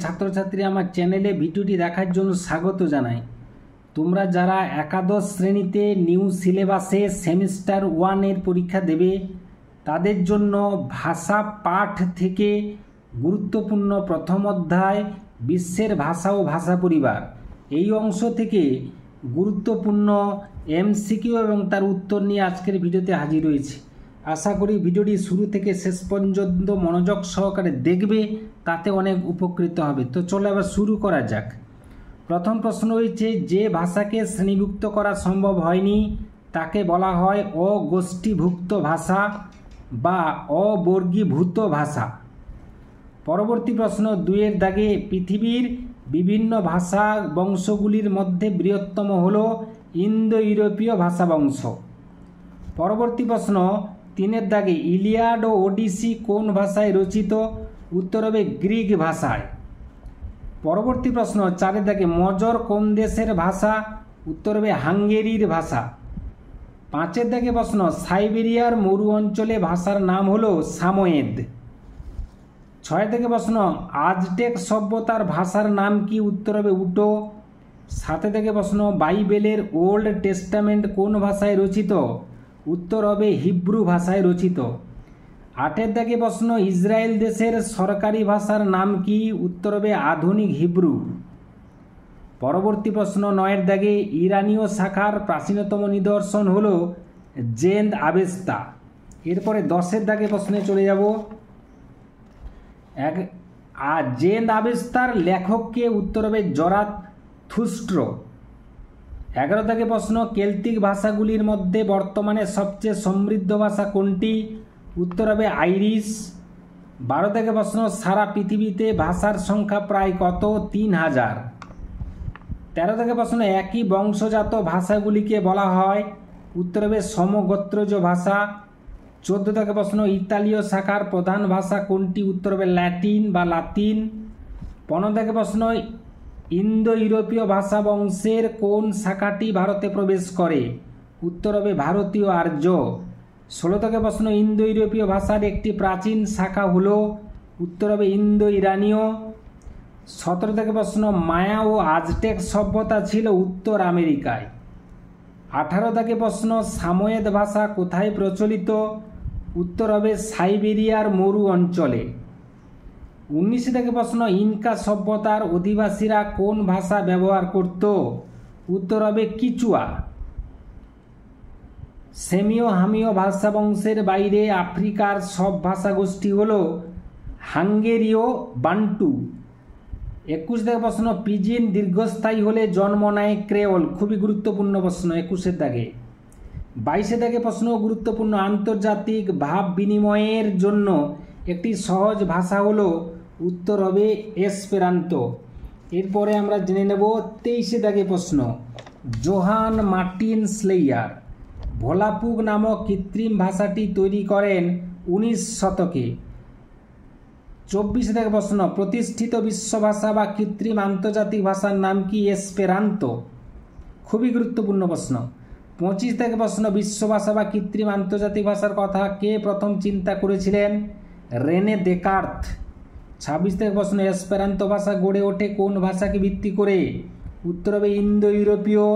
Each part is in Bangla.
ছাত্রছাত্রী আমার চ্যানেলে ভিডিওটি দেখার জন্য স্বাগত জানাই। তোমরা যারা একাদশ শ্রেণীতে নিউ সিলেবাসে সেমিস্টার 1 এর পরীক্ষা দেবে তাদের জন্য ভাষা পাঠ থেকে গুরুত্বপূর্ণ প্রথম অধ্যায় বিশ্বের ভাষা ও ভাষা পরিবার এই অংশ থেকে গুরুত্বপূর্ণ এমসিকিউ এবং তার উত্তর নিয়ে আজকের ভিডিওতে হাজির হয়েছি। আশা করি ভিডিওটি শুরু থেকে শেষ পর্যন্ত মনোযোগ সহকারে দেখবে, তাতে অনেক উপকৃত হবে। তো চলো এবার শুরু করা যাক। প্রথম প্রশ্ন হয়েছে, যে ভাষাকে শ্রেণীভুক্ত করা সম্ভব হয়নি তাকে বলা হয় অগোষ্ঠীভুক্ত ভাষা বা অবর্গীভূত ভাষা। পরবর্তী প্রশ্ন 2-এর দাগে, পৃথিবীর বিভিন্ন ভাষা বংশগুলির মধ্যে বৃহত্তম হল ইন্দো ইউরোপীয় ভাষা বংশ। পরবর্তী প্রশ্ন 3-এর দাগে, ইলিয়াড ও ওডিসি কোন ভাষায় রচিত? উত্তর হবে গ্রিক ভাষায়। পরবর্তী প্রশ্ন 4-এর দাগে, মজর কোন দেশের ভাষা? উত্তর হবে হাঙ্গেরির ভাষা। 5-এর দাগে প্রশ্ন, সাইবেরিয়ার মরু অঞ্চলে ভাষার নাম হলো সামোয়েদ। 6-এর দাগে প্রশ্ন, আজটেক সভ্যতার ভাষার নাম কি? উত্তর হবে উটো। 7-এর দাগে প্রশ্ন, বাইবেলের ওল্ড টেস্টামেন্ট কোন ভাষায় রচিত? উত্তর হবে হিব্রু ভাষায় রচিত। 8-এর দাগে প্রশ্ন, ইসরায়েল দেশের সরকারি ভাষার নাম কি? উত্তর হবে আধুনিক হিব্রু। পরবর্তী প্রশ্ন 9-এর দাগে, ইরানীয় শাখার প্রাচীনতম নিদর্শন হল জেন্দ আবেস্তা। এরপরে 10-এর দাগে প্রশ্নে চলে যাব। জেন্দ আবেস্তার লেখককে? উত্তর হবে জরাথুস্ট্র। 11 দাগে প্রশ্ন, কেল্টিক ভাষাগুলির মধ্যে বর্তমানে সবচেয়ে সমৃদ্ধ ভাষা কোনটি? উত্তর হবে আইরিশ। 12 দাগে প্রশ্ন, সারা পৃথিবীতে ভাষার সংখ্যা প্রায় কত? 3000। 13 দাগে প্রশ্ন, একই বংশজাত ভাষাগুলিকে বলা হয়? উত্তর হবে সমগোত্রজ ভাষা। 14 দাগে প্রশ্ন, ইতালীয় শাখার প্রধান ভাষা কোনটি? উত্তর হবে ল্যাটিন বা লাতিন। 15 দাগে প্রশ্ন, ইন্দো ইউরোপীয় ভাষা বংশের কোন শাখাটি ভারতে প্রবেশ করে? উত্তর হবে ভারতীয় আর্য। 16 দাগে প্রশ্ন, ইন্দো ইউরোপীয় ভাষার একটি প্রাচীন শাখা হলো? উত্তর হবে ইন্দো ইরানীয়। 17 দাগে প্রশ্ন, মায়া ও আজটেক সভ্যতা ছিল উত্তর আমেরিকায়। 18 দাগে প্রশ্ন, সামোয়েদ ভাষা কোথায় প্রচলিত? উত্তর হবে সাইবেরিয়ার মরু অঞ্চলে। 19 দাগে প্রশ্ন, ইনকা সভ্যতার অধিবাসীরা কোন ভাষা ব্যবহার করত? উত্তর হবে কিচুয়া। সেমীয় হামীয় ভাষা বংশের বাইরে আফ্রিকার সব ভাষাগোষ্ঠী হল হাঙ্গেরীয় বান্টু। 21 দাগে প্রশ্ন, পিজিন দীর্ঘস্থায়ী হলে জন্ম নেয় ক্রেওল। খুবই গুরুত্বপূর্ণ প্রশ্ন 21-এর দাগে। 22 দাগে প্রশ্ন গুরুত্বপূর্ণ, আন্তর্জাতিক ভাব বিনিময়ের জন্য একটি সহজ ভাষা হলো? উত্তর হবে এসপেরান্তো। এরপরে আমরা জেনে নেব 23 দাগে প্রশ্ন, জোহান মার্টিন স্লেয়ার ভোলাপুগ নামক কৃত্রিম ভাষাটি তৈরি করেন 19 শতকে। 24 দাগে প্রশ্ন, প্রতিষ্ঠিত বিশ্বভাষা বা কৃত্রিম আন্তর্জাতিক ভাষার নাম কি? এসপেরান্তো। খুবই গুরুত্বপূর্ণ প্রশ্ন। 25 দাগে প্রশ্ন, বিশ্বভাষা বা কৃত্রিম আন্তর্জাতিক ভাষার কথা কে প্রথম চিন্তা করেছিলেন? Rene Descartes. 26 দাগে প্রশ্ন, এসপেরান্তো ভাষা গড়ে ওঠে কোন ভাষাকে ভিত্তি করে? উত্তর হবে ইন্দো ইউরোপীয়।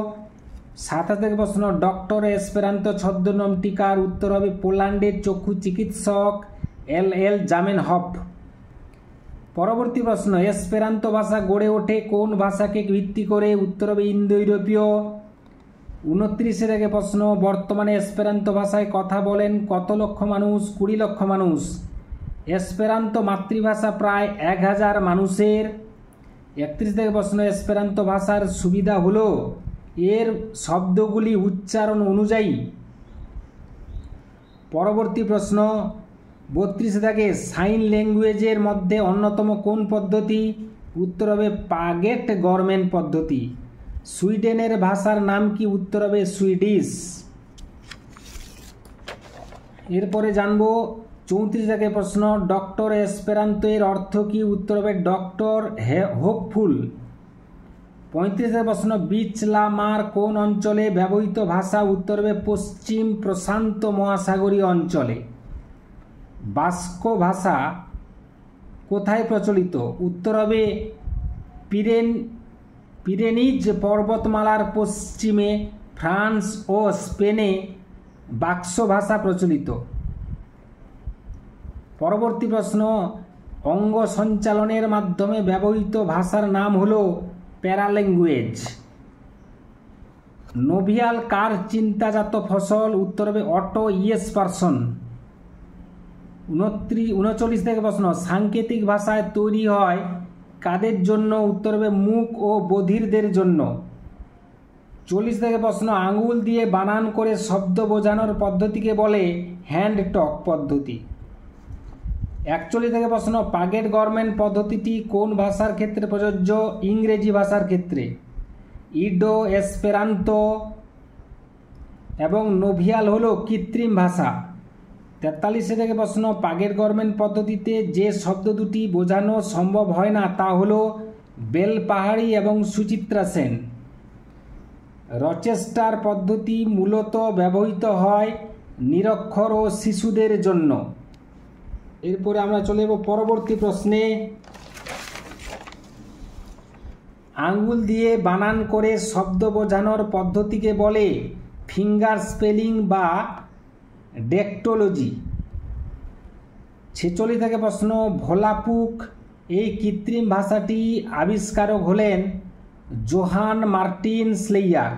27 দাগে প্রশ্ন, ডক্টর এসপেরান্তো ছদ্মনামটি কার? উত্তর হবে পোল্যান্ডের চক্ষু চিকিৎসক এল জামেনহফ। পরবর্তী প্রশ্ন, এসপেরান্তো ভাষা গড়ে ওঠে কোন ভাষাকে ভিত্তি করে? উত্তর হবে ইন্দো ইউরোপীয়। 29 দাগে প্রশ্ন, বর্তমানে এসপেরান্তো ভাষায় কথা বলেন কত লক্ষ মানুষ? 20 লক্ষ মানুষ। এসপেরান্তো মাতৃভাষা প্রায় 1000 মানুষের। 31 দাগে প্রশ্ন, এসপেরান্তো ভাষার সুবিধা হলো এর শব্দগুলি উচ্চারণ অনুযায়ী। পরবর্তী প্রশ্ন 32 দাগে, সাইন ল্যাঙ্গুয়েজের মধ্যে অন্যতম কোন পদ্ধতি? উত্তর হবে পাগেট গভর্নমেন্ট পদ্ধতি। সুইডেনের ভাষার নাম কি? উত্তর হবে সুইডিশ। এরপরে জানবো 34 দাগে প্রশ্ন, ডক্টর এসপেরান্তো এর অর্থ কি? উত্তর হবে ডক্টর হোপফুল। 35 দাগে প্রশ্ন, বিচলামার কোন অঞ্চলে ব্যবহৃত ভাষা? উত্তর হবে পশ্চিম প্রশান্ত মহাসাগরীয় অঞ্চলে। বাস্কো ভাষা কোথায় প্রচলিত? উত্তর হবে পিরেনিজ পর্বতমালার পশ্চিমে ফ্রান্স ও স্পেনে বাক্স ভাষা প্রচলিত। পরবর্তী প্রশ্ন, অঙ্গ সঞ্চালনের মাধ্যমে ব্যবহৃত ভাষার নাম হল প্যারাল্যাঙ্গুয়েজ। নোভিয়াল কার চিন্তাজাত ফসল? উত্তর হবে অটো ইয়েসপারসন। 39 থেকে প্রশ্ন, সাংকেতিক ভাষায় তৈরি হয় কাদের জন্য? উত্তর হবে মূক ও বধিরদের জন্য। 40 থেকে প্রশ্ন, আঙুল দিয়ে বানান করে শব্দ বোঝানোর পদ্ধতিকে বলে হ্যান্ড টক পদ্ধতি। 41 থেকে প্রশ্ন, পাগেট গভর্নমেন্ট পদ্ধতিটি কোন ভাষার ক্ষেত্রে প্রযোজ্য? ইংরেজি ভাষার ক্ষেত্রে। ইডো, এসপেরান্তো এবং নোভিয়াল হলো কৃত্রিম ভাষা। 43 থেকে প্রশ্ন, পাগেট গভর্নমেন্ট পদ্ধতিতে যে শব্দ দুটি বোঝানো সম্ভব হয় না তা হলো বেল পাহাড়ি এবং সুচিত্রা সেন। রচেস্টার পদ্ধতি মূলত ব্যবহৃত হয় নিরক্ষর ও শিশুদের জন্য। এরপরে আমরা চলে যাব পরবর্তী প্রশ্নে। আঙ্গুল দিয়ে বানান করে শব্দ বোঝানোর পদ্ধতিকে বলে ফিঙ্গার স্পেলিং বা ডেক্টোলজি। 46 থেকে প্রশ্ন, ভোলাপুক এই কৃত্রিম ভাষাটি আবিষ্কারক হলেন জোহান মার্টিন স্লেয়ার।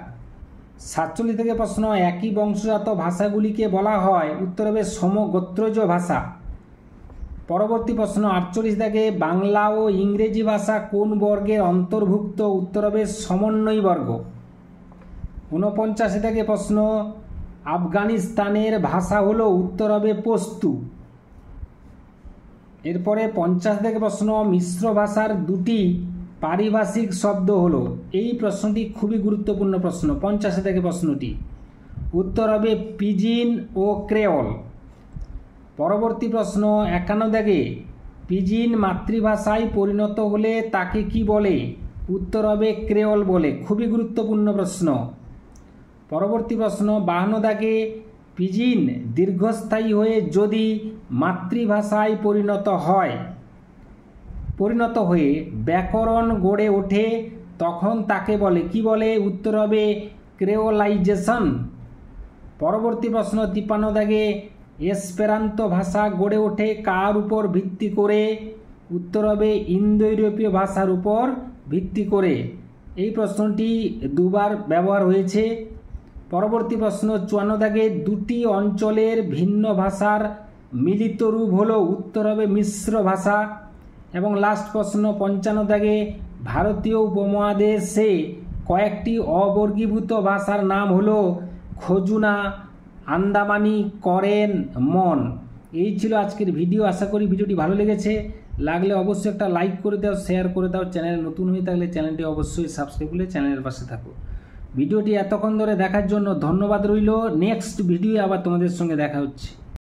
47 থেকে প্রশ্ন, একই বংশজাত ভাষাগুলিকে বলা হয়? উত্তর হবে সমগোত্রজ ভাষা। পরবর্তী প্রশ্ন 48 থেকে, বাংলা ও ইংরেজি ভাষা কোন বর্গের অন্তর্ভুক্ত? উত্তর হবে সমন্বয় বর্গ। 49 থেকে প্রশ্ন, আফগানিস্তানের ভাষা হলো? উত্তর হবে পশতু। এরপরে 50 থেকে প্রশ্ন, মিশ্র ভাষার দুটি পারিভাষিক শব্দ হলো? এই প্রশ্নটি খুবই গুরুত্বপূর্ণ প্রশ্ন। 50 থেকে প্রশ্নটি উত্তর হবে পিজিন ও ক্রেওল। পরবর্তী প্রশ্ন 51 থেকে, পিজিন মাতৃভাষায় পরিণত হলে তাকে কি বলে? উত্তর হবে ক্রেওল বলে। খুবই গুরুত্বপূর্ণ প্রশ্ন। পরবর্তী প্রশ্ন 52 থেকে, পিজিন দীর্ঘস্থায়ী হয়ে যদি মাতৃভাষায় পরিণত হয়ে ব্যাকরণ গড়ে ওঠে তখন তাকে বলে কি বলে? উত্তর হবে ক্রেওলাইজেশন। পরবর্তী প্রশ্ন 53 থেকে, এসপেরান্তো ভাষা গড়ে ওঠে কার উপর ভিত্তি করে? উত্তর হবে ইন্দো ইউরোপীয় ভাষার উপর ভিত্তি করে। এই প্রশ্নটি দুবার ব্যবহার হয়েছে। পরবর্তী প্রশ্ন 54 থেকে, দুটি অঞ্চলের ভিন্ন ভাষার মিলিত রূপ হলো? উত্তর হবে মিশ্র ভাষা। এবং লাস্ট প্রশ্ন 55 থেকে, ভারতীয় উপমহাদেশে কয়েকটি অবর্গীভূত ভাষার নাম হলো খজুনা, আন্দামানি, করেন, মন। এই ছিল আজকের ভিডিও। আশা করি ভিডিওটি ভালো লেগেছে। লাগলে অবশ্যই একটা লাইক করে দাও, শেয়ার করে দাও। চ্যানেল নতুন হয়ে থাকলে চ্যানেলটি অবশ্যই সাবস্ক্রাইব করে চ্যানেলের পাশে থাকো। ভিডিওটি এতক্ষণ ধরে দেখার জন্য ধন্যবাদ রইল। নেক্সট ভিডিও আবার তোমাদের সঙ্গে দেখা হচ্ছে।